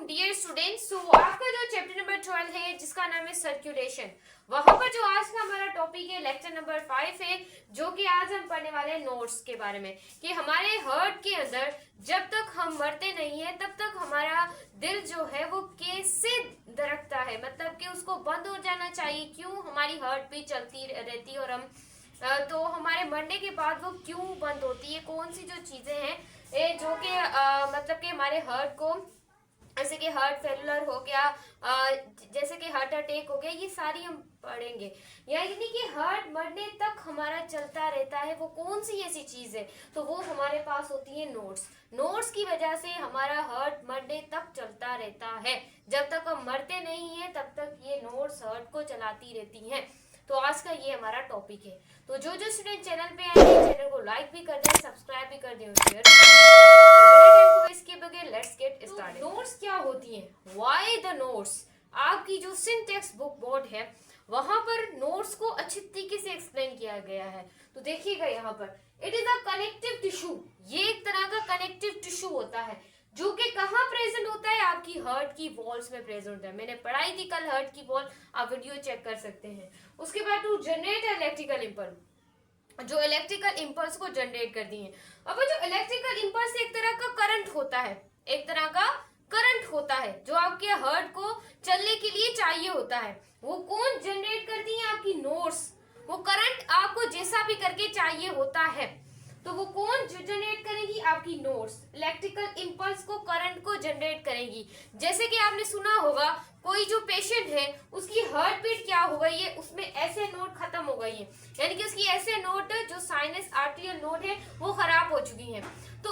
Dear students. सो आपका जो chapter number 12 है जिसका नाम है सर्कुलेशन, वहां पर जो आज का हमारा टॉपिक है लेक्चर नंबर 5 है, जो कि आज हम पढ़ने वाले हैं नोट्स के बारे में कि हमारे हार्ट के अंदर जब तक हम मरते नहीं है तब तक हमारा दिल जो है वो कैसे धड़कता है, मतलब कि उसको बंद हो जाना चाहिए, क्यों हमारी हार्ट बीट चलती रहती है और हम तो हमारे मरने के बाद वो क्यों बंद होती है, कौन सी जो चीजें हैं जो कि मतलब कि हमारे हार्ट को, जैसे कि हार्ट फेलुलर हो गया, जैसे कि हार्ट अटैक हो गया, ये सारी हम पढ़ेंगे। यानी कि हार्ट मरने तक हमारा चलता रहता है, वो कौन सी ऐसी चीज है, तो वो हमारे पास होती है नोट्स। नोट्स की वजह से हमारा हार्ट मरने तक चलता रहता है, जब तक हम मरते नहीं है तब तक ये नोट्स हार्ट को चलाती रहती हैं। तो आज का ये हमारा टॉपिक है। तो जो जो स्टूडेंट चैनल पे आए हैं चैनल को लाइक भी कर दें, सब्सक्राइब भी कर दें और शेयर भी। इसके बगैर लेट्स गेट स्टार्टेड। नोट्स क्या होती हैं, व्हाई द नोट्स? आपकी जो सिंटैक्स बुक बोर्ड है वहां पर नोट्स को अच्छी तरीके से एक्सप्लेन किया गया है। तो देखिएगा यहाँ पर it is a connective tissue, ये एक तरह का कनेक्टिव टिश्यू होता है जो कि कहाँ प्रेजेंट होता है, आपकी हार्ट की वॉल्स में प्रेजेंट होता है। मैंने पढ़ाई थी कल हार्ट की वॉल, आप वीडियो चेक कर सकते हैं। उसके बाद टू जनरेट इलेक्ट्रिकल इम्पल्स, जो इलेक्ट्रिकल इम्पल्स को जनरेट करती है। अब जो इलेक्ट्रिकल इम्पल्स एक तरह का करंट होता है, एक तरह का करंट होता है जो आपके हार्ट को चलने के लिए चाहिए होता है। वो कौन जनरेट करती है? आपकी नोट्स। वो करंट आपको जैसा भी करके चाहिए होता है तो वो कौन जनरेट करेगी? आपकी नोट्स इलेक्ट्रिकल इम्पल्स को, करंट को जनरेट करेगी। जैसे कि आपने सुना होगा कोई जो पेशेंट है उसकी हार्ट बीट क्या हो गई है, उसमें ऐसे नोट खत्म हो गई है, यानी कि उसकी ऐसे नोट जो साइनस आर्टरियल नोट है वो खराब हो चुकी है। तो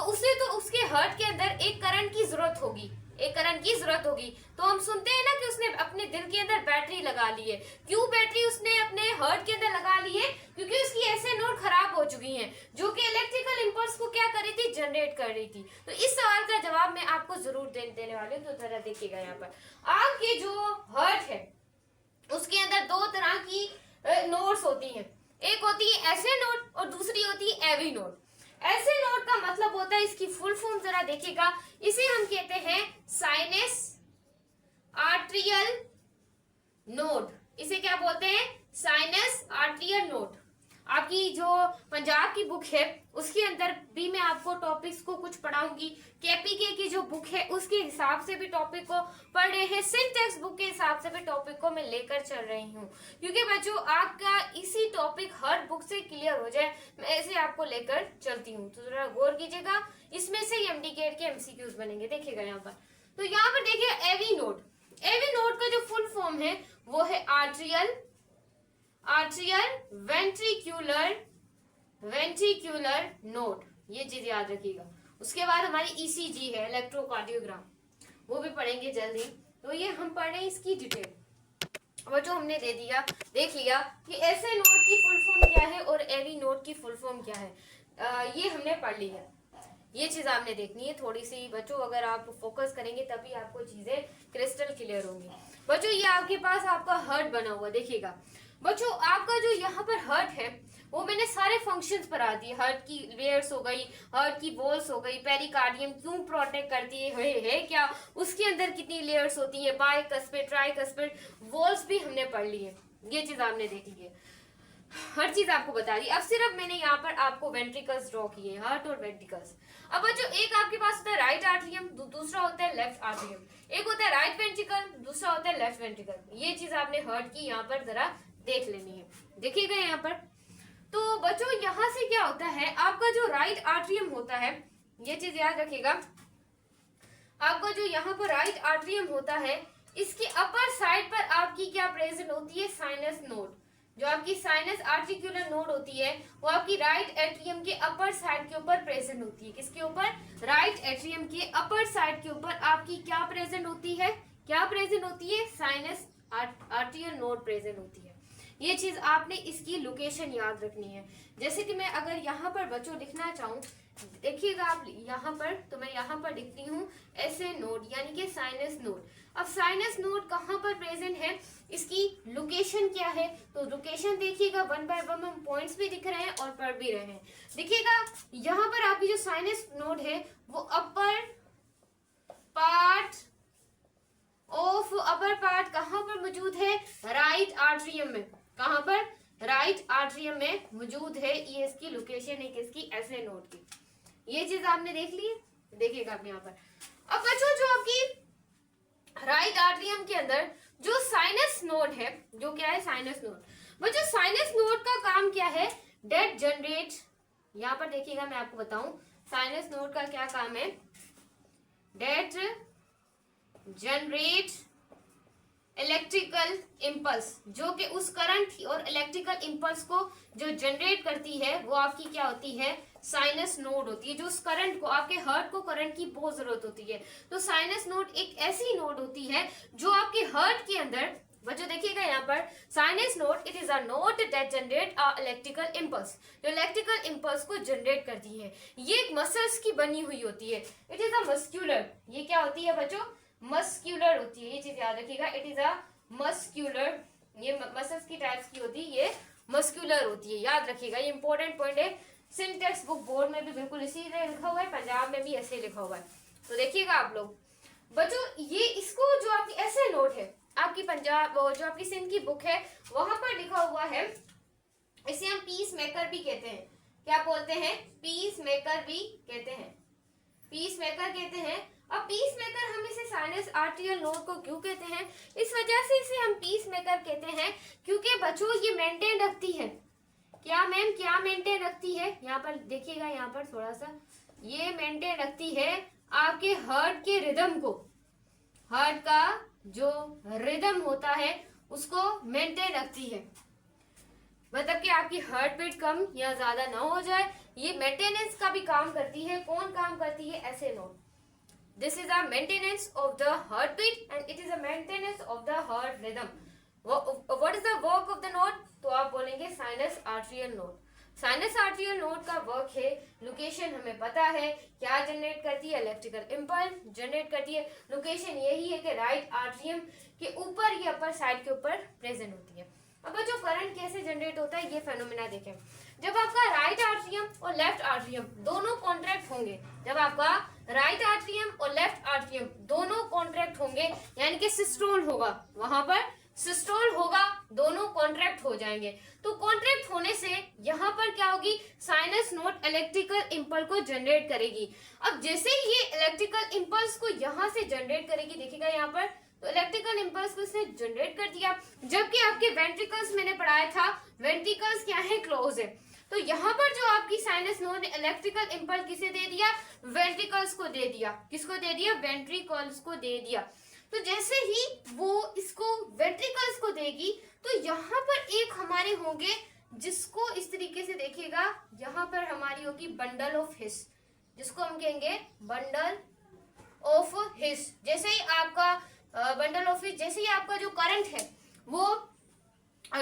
उसके हार्ट के अंदर एक करंट की जरूरत होगी, एक करंट की जरूरत होगी। तो हम सुनते हैं ना कि उसने अपने दिल के अंदर बैटरी लगा ली है। क्यों बैटरी उसने अपने हार्ट के अंदर लगा ली है? क्योंकि उसकी ऐसे नोट खराब हो चुकी हैं जो कि इलेक्ट्रिकल इम्पल्स को क्या कर रही थी, जनरेट कर रही थी। तो इस सवाल का जवाब मैं आपको जरूर देने वाली हूँ, तो जरा देखिएगा यहाँ पर। आपके जो हार्ट है उसके अंदर दो तरह की नोट्स होती हैं, एक होती है ऐसे नोट और दूसरी होती है एवी नोट। ऐसे नोट का मतलब होता है, इसकी फुल फॉर्म जरा देखिएगा, इसे हम कहते हैं साइनस आर्टरियल नोड। इसे क्या बोलते हैं? Sinus arterial node. आपकी जो पंजाब की बुक है उसके अंदर भी मैं आपको टॉपिक्स को कुछ पढ़ाऊंगी, केपीके की जो बुक है उसके हिसाब से भी टॉपिक को पढ़ रहे हैं, सिंटैक्स बुक के हिसाब से भी टॉपिक को मैं लेकर चल रही हूँ, क्योंकि बच्चों आपका इसी टॉपिक हर बुक से क्लियर हो जाए, मैं ऐसे आपको लेकर चलती हूँ। तो जरा गौर कीजिएगा, इसमें से एमडीकेट के एमसीक्यूज बनेंगे। देखिएगा यहाँ पर, तो यहाँ पर देखिए एवी नोड। एवी नोड का जो फुल फॉर्म है वो है आर्टरियल वेंट्रिक्यूलर नोड, ये चीज याद रखिएगा। उसके बाद हमारी ईसीजी है, इलेक्ट्रोकार्डियोग्राम, वो भी पढ़ेंगे जल्दी। तो ये हम पढ़ रहे हैं इसकी डिटेल, वो जो हमने देख लिया कि ऐसे नोड की फुल फॉर्म क्या है और एवी नोड की फुल फॉर्म क्या है, ये हमने पढ़ लिया। ये चीज आपने देखनी है थोड़ी सी बच्चों, अगर आप फोकस करेंगे तभी आपको चीजें क्रिस्टल क्लियर होंगी। बच्चों ये आपके पास आपका हार्ट बना हुआ, देखिएगा बच्चों आपका जो यहाँ पर हार्ट है वो मैंने सारे फंक्शंस पढ़ा दिए। हार्ट की लेयर्स हो गई, हार्ट की वॉल्स हो गई, पेरिकार्डियम क्यों प्रोटेक्ट करती है क्या, उसके अंदर कितनी लेयर्स होती है, बाइकस्पिड ट्राइकस्पिड वॉल्स भी हमने पढ़ ली है। ये चीज आपने देख ली है, हर चीज आपको बता दी। अब सिर्फ मैंने यहाँ पर आपको वेंट्रिकल्स ड्रॉ किए, हार्ट और वेंट्रिकल्स। अब बच्चों एक आपके पास होता है राइट आर्टरियम, दूसरा होता है लेफ्ट आर्टरियम, एक होता है राइट वेंट्रिकल, दूसरा होता है लेफ्ट वेंट्रिकल। ये चीज आपने हार्ट की यहाँ पर जरा देख लेनी है, देखिएगा यहाँ पर। तो बच्चों यहाँ से क्या होता है, आपका जो राइट आर्टरियम होता है, ये चीज याद रखिएगा, आपका जो यहाँ पर राइट आर्टरियम होता है इसके अपर साइड पर आपकी क्या प्रेजेंट होती है, साइनस नोड। जो आपकी साइनस आर्टिक्यूलर नोड होती है वो आपकी राइट एट्रियम के अपर साइड के ऊपर प्रेजेंट होती है। किसके ऊपर? राइट एट्रियम के अपर साइड के ऊपर आपकी क्या प्रेजेंट होती है, क्या प्रेजेंट होती है? साइनस आर्टरियल नोड प्रेजेंट होती है। ये चीज आपने इसकी लोकेशन याद रखनी है। जैसे कि मैं अगर यहाँ पर बच्चों लिखना चाहूँ, देखिएगा आप यहाँ पर, तो मैं यहाँ पर लिखती हूँ ऐसे नोड यानी कि साइनस नोड। अब साइनस नोड कहाँ पर प्रेजेंट है, इसकी लोकेशन क्या है, तो लोकेशन देखिएगा वन बाय वन हम पॉइंट्स भी दिख रहे हैं और पढ़ भी रहे हैं। देखिएगा यहाँ पर आपकी जो साइनस नोड है वो upper part of upper part कहाँ पर मौजूद है? राइट आर्ट्रियम में। कहाँ पर? राइट आर्ट्रियम में मौजूद है। ये इसकी लोकेशन है किसकी? एसए नोड की। ये चीज आपने देख ली है, देखिएगा आप यहाँ पर। अब बच्चों जो आपकी राइट आर्ट्रियम के अंदर जो साइनस नोड है, जो क्या है? Sinus node. बच्चों साइनस नोड का काम क्या है? डेट जनरेट, यहाँ पर देखिएगा मैं आपको बताऊं साइनस नोड का क्या काम है। डेट जनरेट इलेक्ट्रिकल इम्पल्स, जो कि उस करंट और इलेक्ट्रिकल इम्पल्स को जो जनरेट करती है वो आपकी क्या होती है? साइनस नोड होती है। जो उस करंट को, आपके हार्ट को करंट की बहुत जरूरत होती है, तो साइनस नोड एक ऐसी नोड होती है जो आपके हार्ट के अंदर, बच्चों देखिएगा यहाँ पर, sinus node it is a node that generate a electrical impulse, जो इलेक्ट्रिकल इम्पल्स को जनरेट करती है। ये एक मसल्स की बनी हुई होती है। इट इज अ मस्क्यूलर, ये क्या होती है बच्चों? मस्क्यूलर होती है। ये चीज याद रखिएगा, इट इज अ मस्क्यूलर, ये मसल्स की टाइप्स की होती है, ये मस्क्यूलर होती है, याद रखिएगा। ये इंपॉर्टेंट पॉइंट है, सिंटेक्स बुक बोर्ड में भी बिल्कुल इसी तरह लिखा हुआ है, पंजाब में भी ऐसे लिखा हुआ है, तो देखिएगा आप लोग। बच्चों ये इसको जो आपकी ऐसे नोट है, आपकी पंजाब जो आपकी सिंध की बुक है वहां पर लिखा हुआ है, इसे हम पीस मेकर भी कहते हैं। क्या बोलते हैं? पीस मेकर भी कहते हैं, पीस मेकर कहते हैं। अब पीस मेकर हम इसे साइनस आर्टियल नोड को क्यों कहते हैं? इस वजह से इसे हम पीस मेकर कहते हैं क्योंकि बच्चों ये मेंटेन रखती है। क्या मैम? क्या मेंटेन रखती है? यहाँ पर देखिएगा, यहाँ पर थोड़ा सा, ये मेंटेन रखती है आपके हार्ट के रिदम को, हार्ट का जो रिदम होता है उसको मेंटेन रखती है, मतलब कि आपकी हार्ट बीट कम या ज्यादा ना हो जाए। ये मेंटेनेंस का भी काम करती है। कौन काम करती है? ऐसे node. This is a maintenance of the heart beat and it is a maintenance of the heart rhythm. What is the work of the node? तो आप बोलेंगे sinus arterial node. Sinus arterial node का work है, location हमें पता है, क्या generate करती है? इलेक्ट्रिकल इम्पल्स जनरेट करती है। लोकेशन यही है कि राइट आर्टरियम के ऊपर या अपर साइड के ऊपर प्रेजेंट होती है। अब जो करंट कैसे जनरेट होता है, ये फेनोमेना देखें। जब आपका राइट आर्टरियम और लेफ्ट आर्टरियम दोनों कॉन्ट्रैक्ट होंगे, जब आपका राइट आर्टरियम और लेफ्ट आर्टरियम दोनों कॉन्ट्रैक्ट होंगे, यानी कि सिस्टोल होगा, वहां पर सिस्टोल होगा, दोनों कॉन्ट्रैक्ट हो जाएंगे। तो कॉन्ट्रैक्ट होने से यहाँ पर क्या होगी? साइनस नोड इलेक्ट्रिकल इम्पल्स को जनरेट करेगी। अब जैसे ये इलेक्ट्रिकल इम्पल्स को यहाँ से जनरेट करेगी, देखिएगा यहाँ पर, तो इलेक्ट्रिकल इम्पल्स को इसने जनरेट कर दिया। जबकि आपके वेंट्रिकल्स मैंने पढ़ाया था, वेंट्रिकल्स क्या है? क्लोज है। तो यहाँ पर जो आपकी साइनस नोड ने इलेक्ट्रिकल इम्पल्स किसे दे दिया? वेंट्रिकल्स को दे दिया। किसको दे दिया? वेंट्रिकल्स को दे दिया। तो जैसे ही वो इसको वेंट्रिकल्स को देगी, तो यहाँ पर एक हमारे होंगे, जिसको इस तरीके से देखिएगा, यहाँ पर हमारी होगी बंडल ऑफ हिस, जिसको हम कहेंगे बंडल ऑफ हिस। जैसे ही आपका बंडल ऑफ हिस, जैसे ही आपका जो करंट है वो,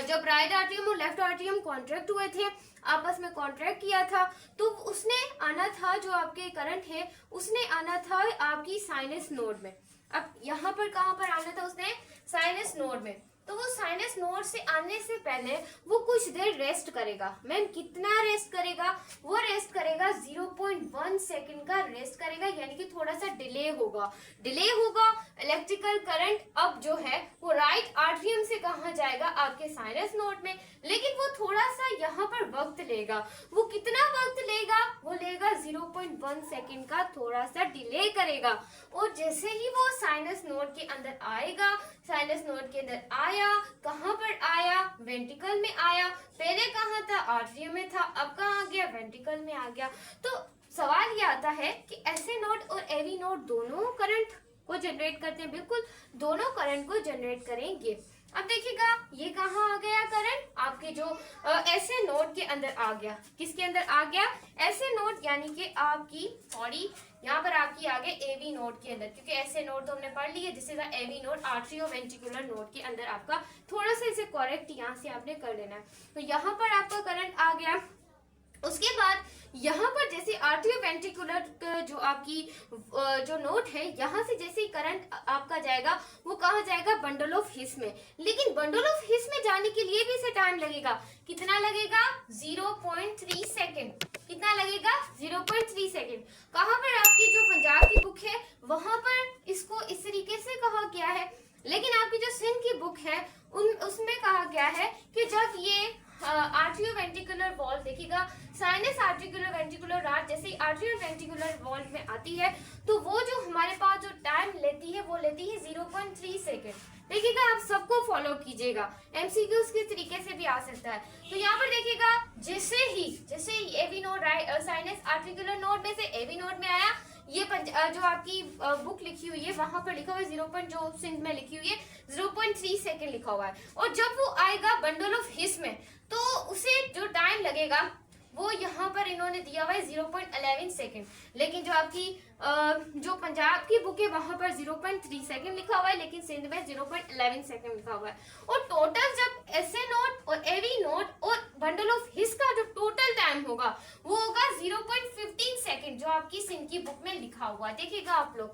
जब राइट आर्टरियम और लेफ्ट आर्टरियम कॉन्ट्रैक्ट हुए थे, आपस में कॉन्ट्रैक्ट किया था, तो उसने आना था, जो आपके करंट है उसने आना था आपकी साइनस नोड में। अब यहाँ पर कहाँ पर आना था उसने? साइनस नोड में। तो वो साइनस नोड से आने से पहले वो कुछ देर रेस्ट करेगा। मैम कितना रेस्ट करेगा? वो रेस्ट करेगा 0.1 सेकंड का रेस्ट करेगा, यानी कि थोड़ा सा डिले होगा। डिले होगा, इलेक्ट्रिकल करंट अब जो है वो राइट आर्टरियम से कहाँ जाएगा? आपके साइनस नोड में। लेकिन वो थोड़ा सा यहाँ पर वक्त लेगा। वो कितना वक्त लेगा? वो लेगा 0.1 सेकंड का, थोड़ा सा डिले करेगा। और जैसे ही वो साइनस नोड के अंदर आएगा, साइनस नोड के अंदर आया, कहाँ पर आया? वेंट्रिकल में आया। पहले कहाँ था? आर्टरियम में था, अब कहाँ आ गया? वेंट्रिकल में आ गया। तो सवाल ये आता है कि ऐसे नोड और एवी नोड दोनों करंट को जनरेट करते हैं, बिल्कुल दोनों करंट को जनरेट करेंगे। अब देखिएगा ये कहाँ आ गया करंट? आपके जो ऐसे नोड के अंदर आ गया। किसके अंदर आ गया? ऐसे नोड, यानी कि आपकी सॉरी यहाँ पर आपकी आ गए एवी नोड के अंदर, क्योंकि ऐसे नोड तो हमने पढ़ लिए, जिससे एवी नोड आर्टरियो वेंट्रिकुलर नोड के अंदर आपका थोड़ा सा इसे करेक्ट यहाँ से आपने कर लेना है। तो यहाँ पर आपका करंट आ गया। उसके बाद यहाँ पर जैसे आर्टरियो वेंट्रिकुलर जो आपकी जो नोड है, यहाँ से जैसे ही करंट आपका जाएगा, वो कहाँ जाएगा? बंडल ऑफ हिस में। लेकिन बंडल ऑफ हिस में जाने के लिए भी इसे टाइम लगेगा। कितना लगेगा? 0.3 सेकेंड। कितना लगेगा 0.3 सेकेंड। कहाँ पर आपकी जो पंजाब की बुक है वहां पर इसको इस तरीके से कहा गया है, लेकिन आपकी जो सिंध की बुक है उसमें कहा गया है कि जब ये आर्टियो वेंट्रिकुलर वॉल देखिएगा, साइनस आर्टिकुलर वेंट्रिकुलर राट जैसे ही आर्टियो वेंट्रिकुलर वॉल में आती है तो वो जो हमारे पास जो टाइम लेती है वो लेती है 0.3 सेकेंड। देखिएगा आप सबको फॉलो कीजिएगा, एमसीक्यूज के तरीके से भी आ सकता है। तो यहाँ पर देखिएगा जैसे ही AV node sinus articular node में से एवी नोड में आया, ये जो आपकी बुक लिखी हुई है वहां पर लिखा हुआ है 0. जो सिंध में लिखी हुई है 0.3 सेकेंड लिखा हुआ है, और जब वो आएगा बंडल ऑफ हिस में तो उसे जो टाइम लगेगा वो यहाँ पर इन्होंने दिया हुआ है 0.11 सेकेंड। लेकिन जो आपकी जो पंजाब की बुक है वहां पर 0.3 सेकेंड लिखा हुआ है, लेकिन सिंध में 0.11 सेकेंड लिखा हुआ है। और टोटल जब एसए नोट और एवी नोट और बंडल ऑफ हिस का जो टोटल टाइम होगा वो होगा 0.15 सेकेंड, जो आपकी सिंध की बुक में लिखा हुआ है। देखिएगा आप लोग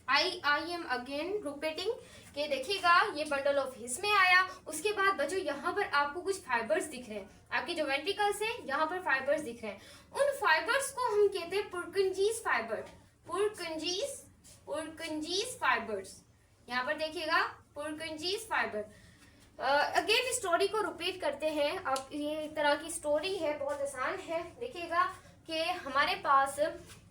आई एम अगेन रिपीटिंग कि देखिएगा ये बंडल ऑफ हिस में आया, उसके बाद बच्चों यहाँ पर आपको कुछ फाइबर्स दिख रहे हैं, आपके जो वेंट्रिकल्स है यहाँ पर फाइबर्स दिख रहे हैं। उन फाइबर्स को हम कहते हैं पुरकुंजीज फाइबर, पुरकुंजीज फाइबर्स। यहाँ पर देखिएगा पुरकुंजीज फाइबर। अगेन स्टोरी को रिपीट करते हैं। अब ये एक तरह की स्टोरी है, बहुत आसान है। देखिएगा कि हमारे पास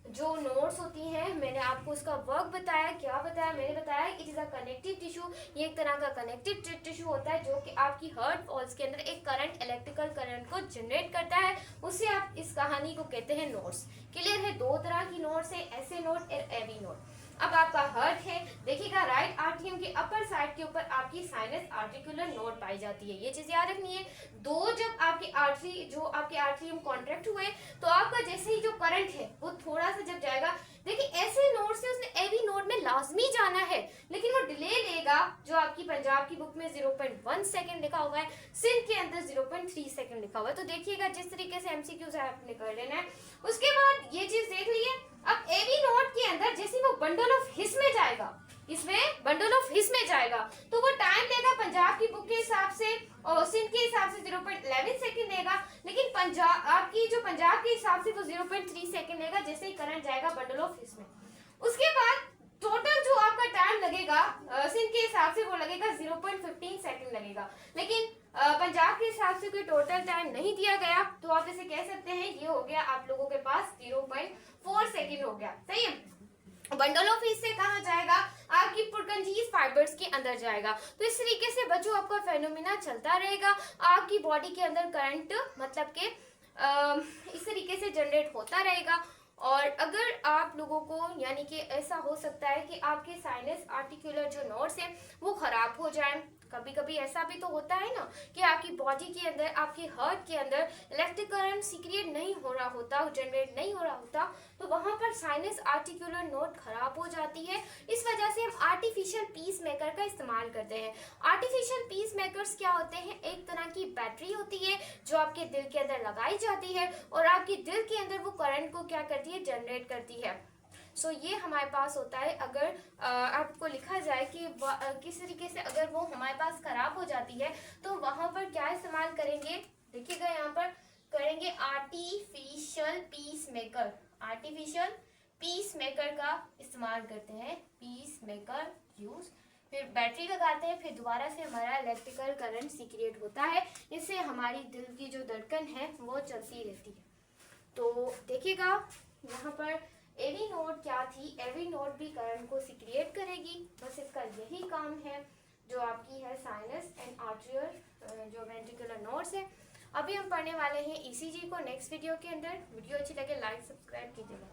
जो नोड्स होती हैं, मैंने आपको उसका वर्क बताया, क्या बताया, मैंने बताया it is a connective tissue. ये एक तरह का कनेक्टिव टिश्यू होता है जो कि आपकी हार्ट वॉल्स के अंदर एक करंट, इलेक्ट्रिकल करंट को जनरेट करता है, उससे आप इस कहानी को कहते हैं नोड्स। क्लियर है? दो तरह की नोड्स है, एसए नोड और एवी नोड। अब आपका हार्ट है, देखिएगा राइट आर्टरियम के अपर साइड के ऊपर आपकी साइनस आर्टिकुलर नोड पाई जाती है, ये चीज याद रखनी है। दो जब आपके आर्टरियम कॉन्ट्रैक्ट हुए तो आपका जैसे ही जो करंट है वो थोड़ा सा जब जाएगा, देखिए ऐसे नोड से उसने एवी नोड में लाजमी जाना है, लेकिन वो डिले लेगा। जो आपकी पंजाब की बुक में 0.1 सेकेंड लिखा हुआ है, सिंध के अंदर 0.3 सेकेंड लिखा हुआ है। तो देखिएगा जिस तरीके से एमसीक्यूज आपने कर लेना है। उसके बाद ये चीज देख लिए, अब एवी नोड के अंदर जैसे वो बंडल ऑफ हिस में जाएगा, इसमें बंडल ऑफ हिस में जाएगा तो वो टाइम लेगा पंजाब की बुक के हिसाब से और सिंध के हिसाब से 0.11 सेकेंड लेगा, लेकिन पंजाब के हिसाब से वो 0.3 सेकेंड लेगा जैसे ही करंट जाएगा बंडल ऑफ हिस में। उसके बाद टोटल जो आपका टाइम लगेगा सिंध के हिसाब से वो लगेगा 0.15 सेकेंड लगेगा, लेकिन पंजाब के हिसाब से कोई टोटल टाइम नहीं दिया गया, तो आप इसे कह सकते हैं ये हो गया आप लोगों के पास 0.4 सेकेंड हो गया। सही है? बंडल ऑफ हिस से कहाँ जाएगा? आपकी पुरकुंजीज फाइबर्स के अंदर जाएगा। तो इस तरीके से बच्चों आपका फेनोमेना चलता रहेगा, आपकी बॉडी के अंदर करंट मतलब के इस तरीके से जनरेट होता रहेगा। और अगर आप लोगों को यानी कि ऐसा हो सकता है कि आपके साइनस आर्टिकुलर जो नोड्स हैं वो खराब हो जाए, कभी कभी ऐसा भी तो होता है ना कि आपकी बॉडी के अंदर, आपके हार्ट के अंदर इलेक्ट्रिक करंट सीक्रेट नहीं हो रहा होता, जनरेट नहीं हो रहा होता, तो वहां पर साइनस आर्टिकुलर नोड खराब हो जाती है। इस वजह से हम आर्टिफिशियल पीस मेकर का इस्तेमाल करते हैं। आर्टिफिशियल पीस मेकर्स क्या होते हैं? एक तरह की बैटरी होती है जो आपके दिल के अंदर लगाई जाती है और आपके दिल के अंदर वो करंट को क्या करती है? जनरेट करती है। सो ये हमारे पास होता है। अगर आपको लिखा जाए कि किस तरीके से अगर वो हमारे पास खराब हो जाती है तो वहां पर क्या इस्तेमाल करेंगे? देखिएगा यहाँ पर करेंगे artificial peace maker, artificial peace maker का इस्तेमाल करते हैं, पीस मेकर यूज, फिर बैटरी लगाते हैं, फिर दोबारा से हमारा इलेक्ट्रिकल करंट सीक्रेट होता है, इससे हमारी दिल की जो धड़कन है वो चलती रहती है। तो देखिएगा यहाँ पर एवी नोड क्या थी? एवी नोड भी करंट को सीक्रेट करेगी, बस इसका यही काम है। जो आपकी है साइनस एंड आर्टरियल जो वेंट्रिकुलर नोड्स है। अभी हम पढ़ने वाले हैं ईसीजी को नेक्स्ट वीडियो के अंदर। वीडियो अच्छी लगे लाइक सब्सक्राइब कीजिएगा।